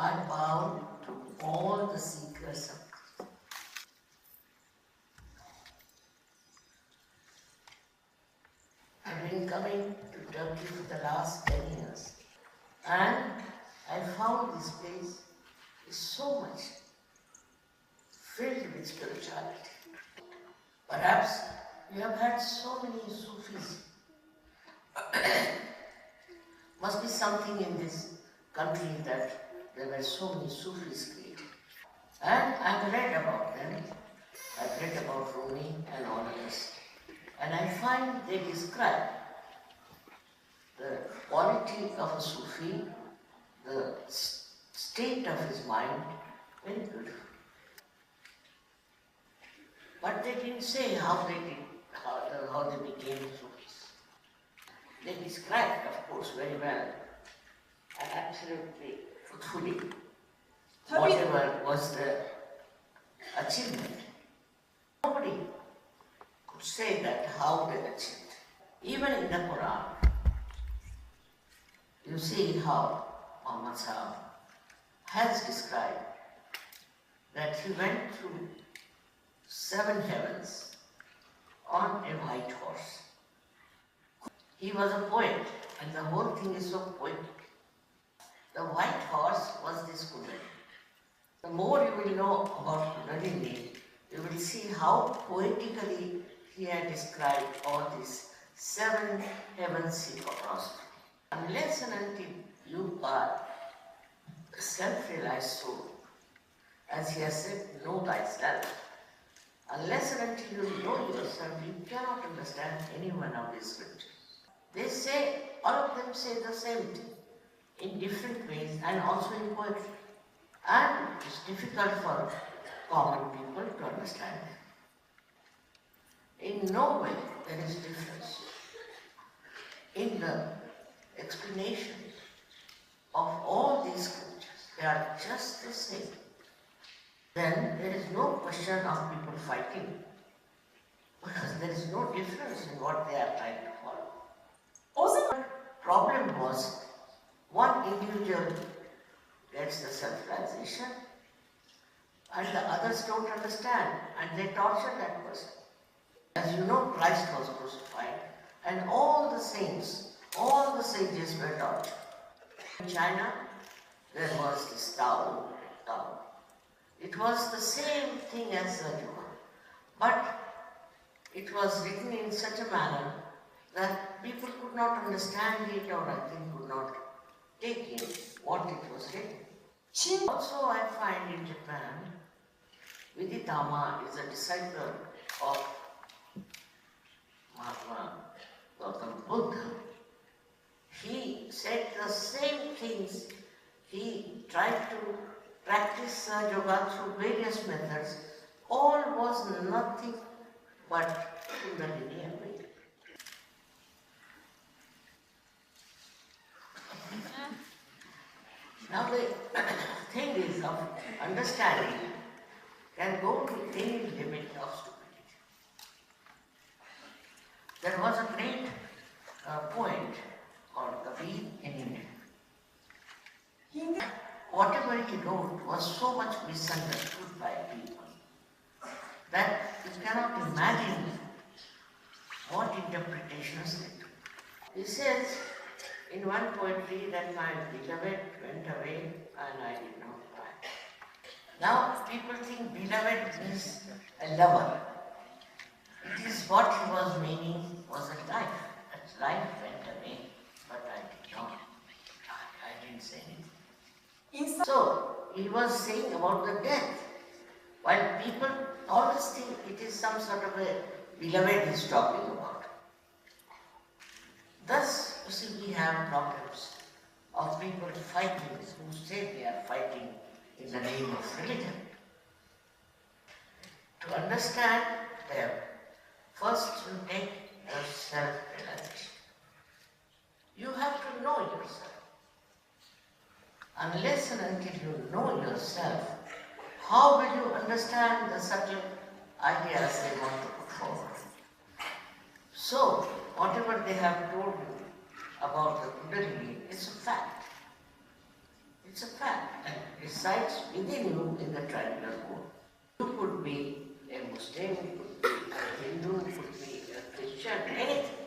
I bow to all the seekers of truth. I've been coming to Turkey for the last 10 years, and I found this place is so much filled with spirituality. Perhaps you have had so many Sufis. Must be something in this country that there were so many Sufis created. And I've read about them. I've read about Rumi and all others. And I find they describe the quality of a Sufi, the state of his mind, very beautiful. But they didn't say how they became Sufis. They described, of course, very well and absolutely truthfully whatever was the achievement. Nobody could say that how they achieved. Even in the Quran, you see how Muhammad Sahib has described that he went through 7 heavens on a white horse. He was a poet, and the whole thing is so poetic. The white horse was this Kundalini. The more you will know about Kundalini, you will see how poetically he had described all these 7 heavens he crossed. Unless and until you are a self-realized soul, as he has said, know thyself, unless and until you know yourself, you cannot understand any one of these scriptures. They say, all of them say the same thing in different ways and also in poetry. And it's difficult for common people to understand them. In no way there is difference in the explanation of all these scriptures. They are just the same. Then there is no question of people fighting, because there is no difference in what they are trying to follow. Also, the problem was one individual gets the self-realization and the others don't understand and they torture that person. As you know, Christ was crucified and all the saints, all the sages were tortured. In China, there was this Tao. It was the same thing as the yoga, but it was written in such a manner that people could not understand it, or I think could not take in what it was written. Also, I find in Japan, Viditama is a disciple of Mahatma Gautam Buddha. He said the same things. He tried to practice yoga through various methods. All was nothing but Kundalini and Veda. Now the thing is of understanding can go to any limit of stupidity. There was a great poet called Kabir in India. Whatever he wrote was so much misunderstood by people that you cannot imagine what interpretations they took. He says in one poetry that my beloved went away and I did not cry. Now people think beloved means a lover. It is what he was meaning was a life. That life went away, but I did not cry. I didn't say anything. So he was saying about the death, while people always think it is some sort of a beloved he's talking about. Thus, you see, we have problems of people fighting who say they are fighting in the name of religion. To understand them, first you take your self-realization. You have to know yourself. Unless and until you know yourself, how will you understand the subtle ideas they want to put forward? So, whatever they have told you about the Kundalini is a fact. It's a fact that resides within you in the triangular code. You could be a Muslim, could be a Hindu, could be a Christian, anything.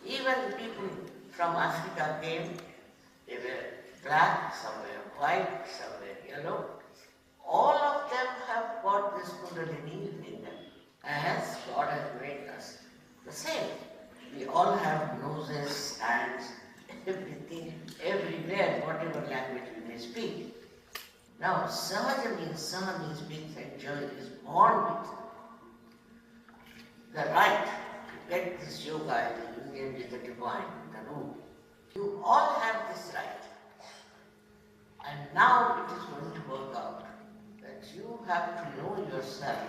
Even people from Africa came, they were black, some were white, some were yellow. All of them have got this Kundalini in them, as God has made us the same. We all have noses, hands, everything, everywhere, whatever language we may speak. Now, Sahaja means means enjoy, is born with the right to get this yoga in the union with the divine, the root. You all have this right. And now it is going to work out that you have to know yourself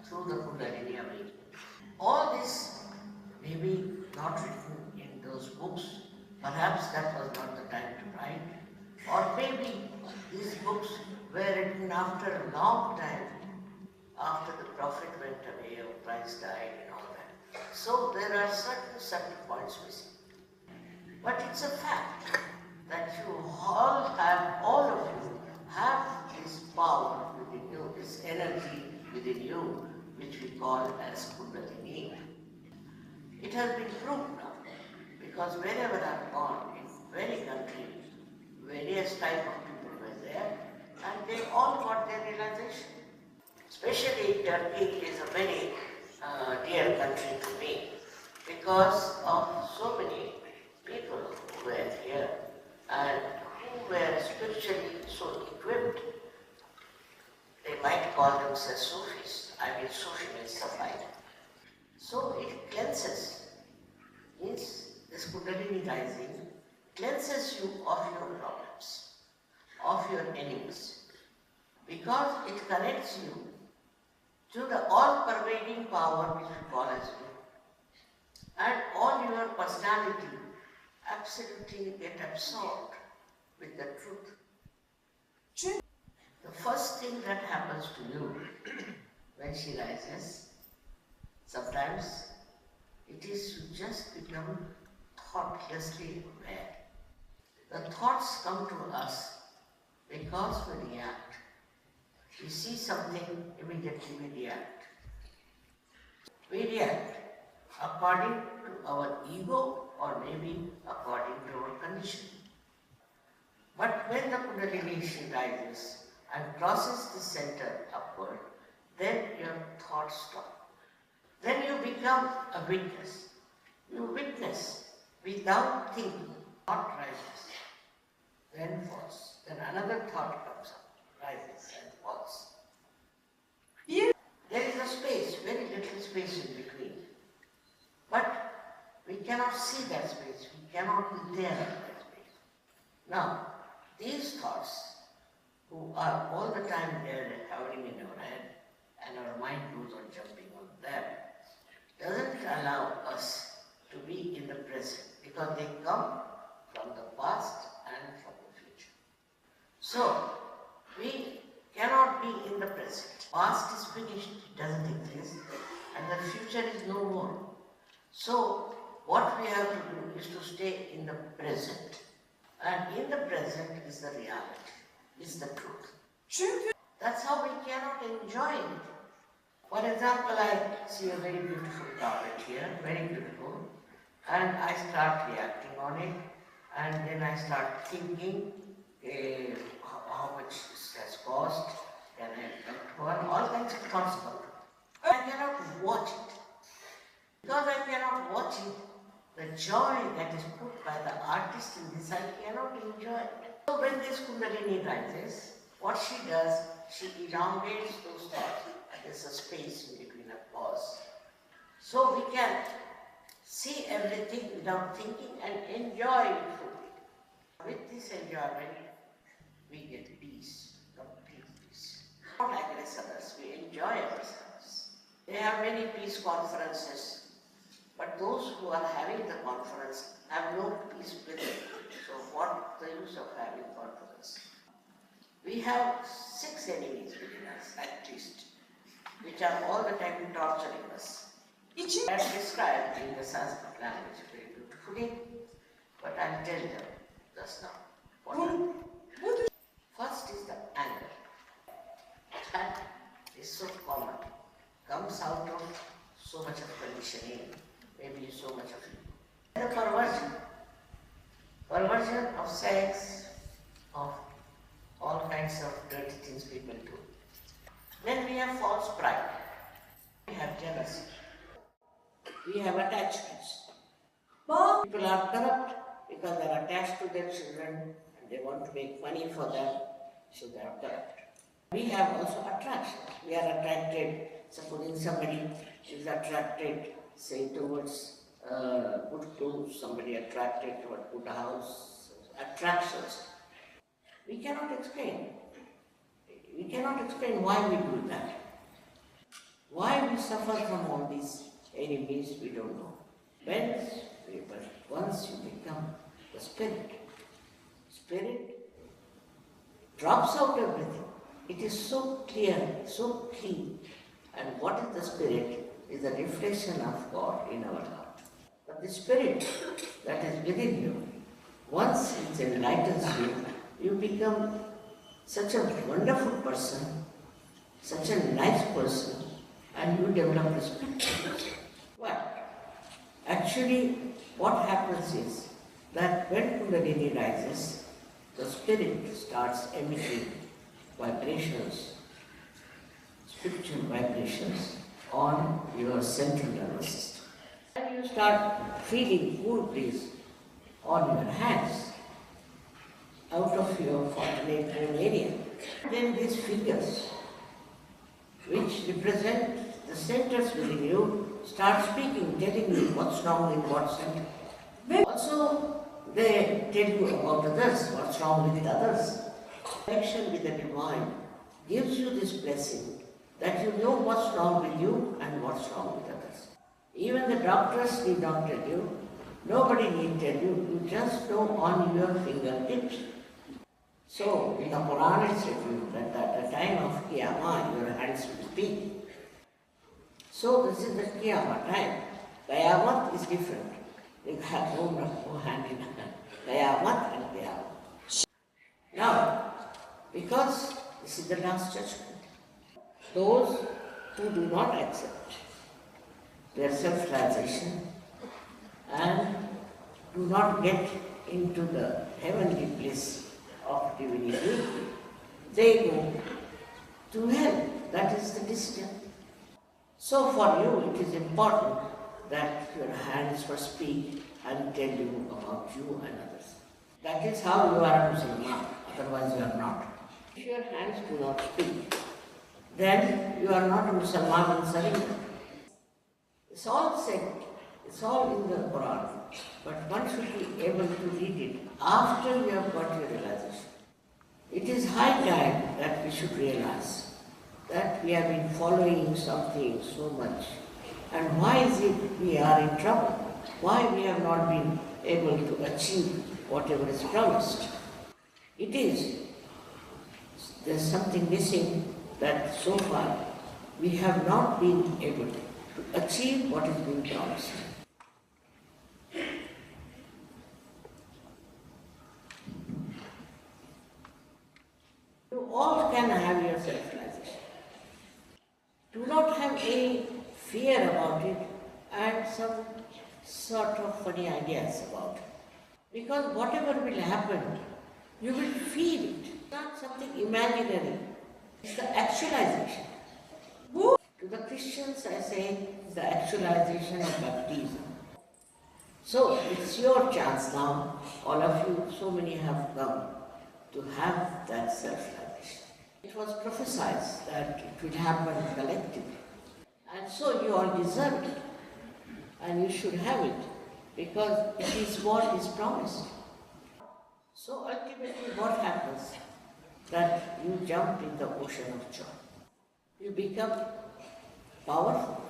through the Kundalini awakening. All this may be not written in those books. Perhaps that was not the time to write. Or maybe these books were written after a long time, after the Prophet went away or Christ died and all that. So there are certain points missing. But it's a fact that you all of you have this power within you, this energy within you, which we call as Kundalini. It has been proved now, because wherever I've gone, in very country, various type of people were there, and they all got their realization. Especially Turkey is a very dear country to me, because of so many people who were here and who were spiritually so equipped. They might call themselves Sufis. I mean, Sufi means Safai. So it cleanses, means this Kundalini rising cleanses you of your problems, of your enemies, because it connects you to the all-pervading power which we call as you. And all your personality absolutely get absorbed with the truth. The first thing that happens to you when she rises, sometimes it is to just become thoughtlessly aware. The thoughts come to us because we react. We see something, immediately we react. We react according to our ego or maybe according to our condition. But when the Kundalini rises and crosses the center upward, then your thoughts stop. Then you become a witness. You witness without thinking. Thought rises, then falls. Then another thought comes up, rises and falls. Here, there is a space, very little space in between. But we cannot see that space. We cannot be there in that space. Now, these thoughts, who are all the time there hovering in our head, and our mind goes on jumping on them, doesn't allow us to be in the present, because they come from the past and from the future. So, we cannot be in the present. Past is finished, it doesn't exist, and the future is no more. So, what we have to do is to stay in the present. And in the present is the reality, is the truth. That's how we cannot enjoy it. For example, I see a very beautiful carpet here, very beautiful, and I start reacting on it, and then I start thinking how much this has cost, can I help one, all kinds of thoughts come. I cannot watch it. Because I cannot watch it, the joy that is put by the artist in this, I cannot enjoy it. So when this Kundalini rises, what she does, she elongates those thoughts. There's a space in between, a pause. So we can see everything without thinking and enjoy it fully. With this enjoyment, we get peace, complete peace. Not aggress others, we enjoy ourselves. They have many peace conferences, but those who are having the conference have no peace with it. So what the use of having conference? We have 6 enemies within us, at least, which are all the time torturing us. That's described in the Sanskrit language very beautifully, but I'll tell them just now. What so much of conditioning, maybe so much of the perversion of sex, of all kinds of dirty things people do. Then we have false pride, we have jealousy, we have attachments. People are corrupt because they are attached to their children and they want to make money for them, so they are corrupt. We have also attractions. We are attracted, supposing somebody is attracted, say, towards good clothes, somebody attracted towards good house, attractions. We cannot explain. We cannot explain why we do that. Why we suffer from all these enemies, we don't know. But once you become the spirit drops out everything. It is so clear, so clean. And what is the spirit is a reflection of God in our heart. But the spirit that is within you, once it enlightens you, you become such a wonderful person, such a nice person, and you develop respect. Well, actually, what happens is that when Kundalini rises, the spirit starts emitting vibrations, spiritual vibrations on your central nervous system. And you start feeling cool breeze on your hands out of your fortunate home area. Then these figures, which represent the centers within you, start speaking, telling you what's wrong in what center. Also, they tell you about others, what's wrong with others. Connection with the Divine gives you this blessing that you know what's wrong with you and what's wrong with others. Even the doctors need not tell you, nobody need tell you, you just know on your fingertips. So, in the Quran it's written that at the time of Qiyamah, your hands will speak. So, this is the Qiyamah time. Qiyamah is different. They have no hand in hand. Qiyamah and Qiyamah. Now, because this is the last judgment, those who do not accept their self-realization and do not get into the heavenly bliss of divinity, they go to hell. That is the decision. So for you, it is important that your hands first speak and tell you about you and others. That is how you are a Muslim, otherwise you are not. If your hands do not speak, then you are not a Muslim in surrender. It's all said, it's all in the Quran, but one should be able to read it after you have got your realization. It is high time that we should realize that we have been following something so much. And why is it we are in trouble? Why we have not been able to achieve whatever is promised? It is, there's something missing that so far we have not been able to achieve what is being promised. You all can have your self-realization. Do not have any fear about it and some sort of funny ideas about it. Because whatever will happen, you will feel it. It's not something imaginary. It's the actualization. To the Christians, I say, it's the actualization of baptism. So, it's your chance now. All of you, so many have come to have that self-realization. It was prophesied that it will happen collectively. And so you all deserve it. And you should have it. Because it is what is promised. So ultimately what happens? That you jump in the ocean of joy. You become powerful.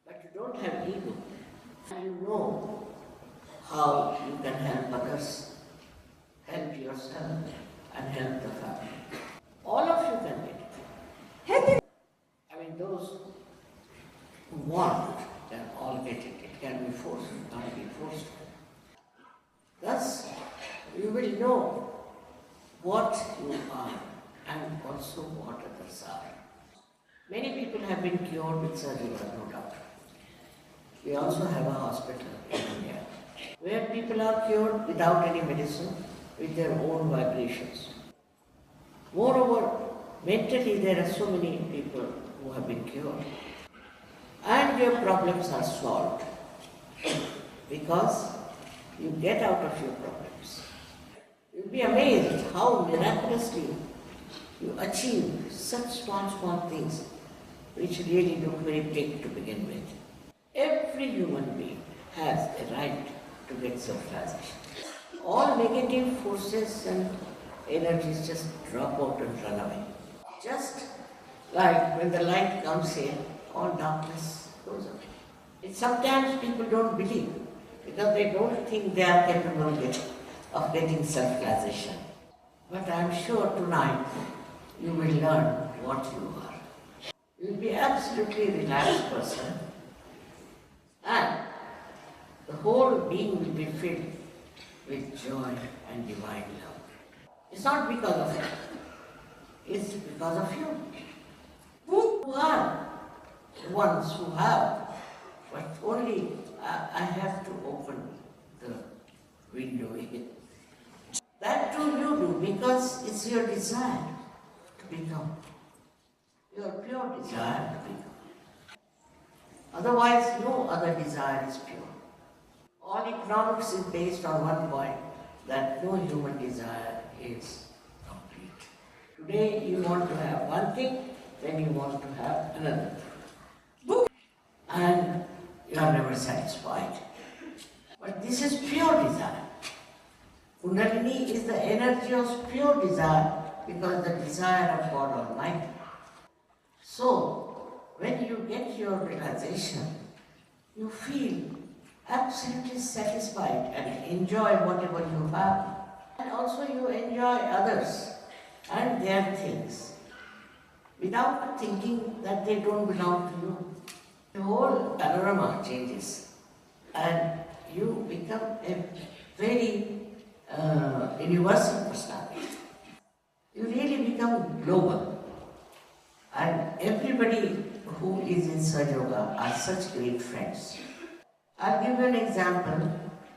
But you don't have ego. And you know how you can help others, help yourself, and help the family. All of you can get it. I mean, those who want can all get it. It can be forced, it can't be forced. Thus, you will know what you are and also what others are. Many people have been cured with surgery, no doubt. We also have a hospital in India where people are cured without any medicine with their own vibrations. Moreover, mentally there are so many people who have been cured and your problems are solved because you get out of your problems. You'll be amazed how miraculously you achieve such small things which really look very big to begin with. Every human being has a right to get self-realization. All negative forces and energies just drop out and run away. Just like when the light comes in, all darkness goes away. Sometimes people don't believe because they don't think they are capable of getting self-realization. But I am sure tonight you will learn what you are. You will be absolutely relaxed person and the whole being will be filled with joy and divine love. It's not because of it, it's because of you. Who are the ones who have, but only I have to open the window here. That too you do because it's your desire to become, your pure desire to become. Otherwise, no other desire is pure. All economics is based on one point, that no human desire is complete. Today you want to have one thing, then you want to have another thing. And you are never satisfied. But this is pure desire. Kundalini is the energy of pure desire because the desire of God Almighty. So, when you get your realization, you feel absolutely satisfied and enjoy whatever you have. And also you enjoy others and their things without thinking that they don't belong to you. The whole panorama changes and you become a very universal personality. You really become global. And everybody who is in Sahaja Yoga are such great friends. I'll give you an example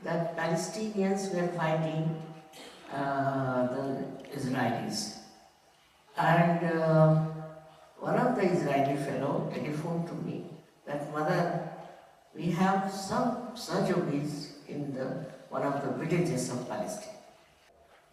that Palestinians were fighting the Israelis. And one of the Israeli fellow telephoned to me that, "Mother, we have some Sahaja Yogis in one of the villages of Palestine."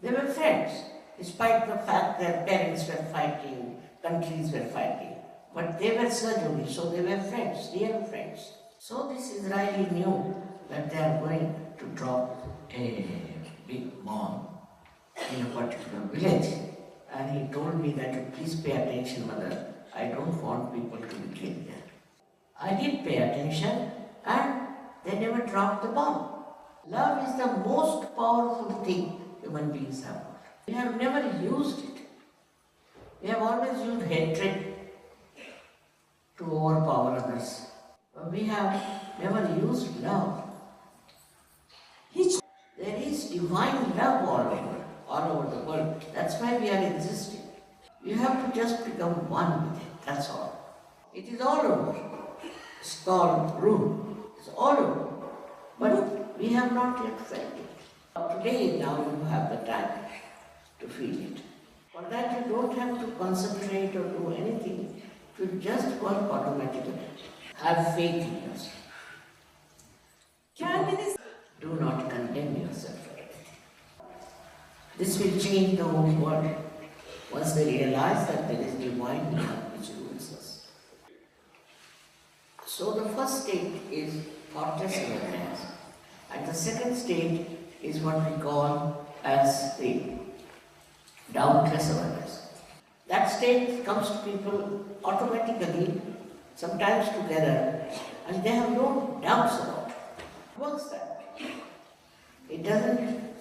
They were friends, despite the fact their parents were fighting, countries were fighting. But they were Sahaja Yogis, so they were friends, real friends. So this Israeli knew that they are going to drop a big bomb in a particular village. And he told me that, "Please pay attention, Mother. I don't want people to be killed there." I did pay attention and they never dropped the bomb. Love is the most powerful thing human beings have. We have never used it. We have always used hatred to overpower others. But we have never used love. There is divine love all over the world. That's why we are existing. You have to just become one with it, that's all. It is all over. It's called room. It's all over. But we have not yet felt it. Today, now you have the time to feel it. For that you don't have to concentrate or do anything. It will just work automatically. Have faith in yourself. Do not condemn yourself for anything. This will change the whole world once they realize that there is divine love which rules us. So the first state is thoughtless awareness, and the second state is what we call as the doubtless awareness. That state comes to people automatically, sometimes together, and they have no doubts about it. It works that way. It doesn't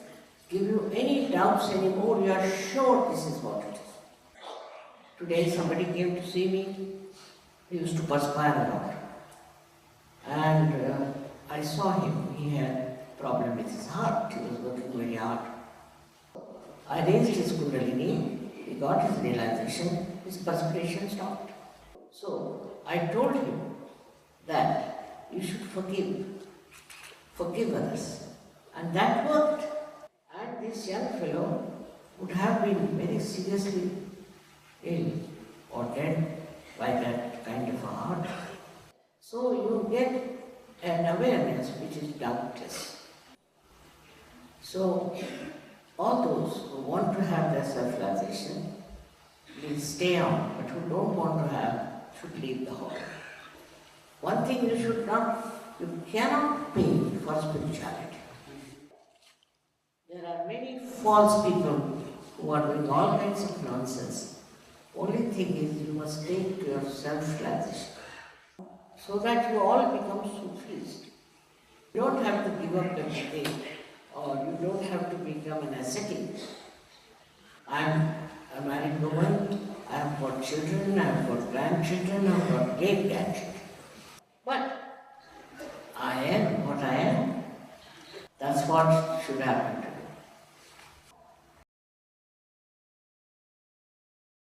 give you any doubts anymore. You are sure this is what it is. Today somebody came to see me. He used to perspire a lot. And I saw him. He had a problem with his heart. He was working very hard. I raised his Kundalini. He got his realization. His perspiration stopped. So I told him that you should forgive. Forgive others. And that worked. And this young fellow would have been very seriously ill or dead by that kind of a heart. So you get an awareness which is doubtless. So all those who want to have their self-realization, please stay on, but who don't want to have, should leave the hall. One thing you cannot pay for spirituality. There are many false people who are doing all kinds of nonsense. Only thing is you must take to your self-realization so that you all become Sufis. You don't have to give up everything, or you don't have to become an ascetic. I'm a married woman, I've got children, I've got grandchildren, I've got great-grandchildren. But I am what I am. That's what should happen to me.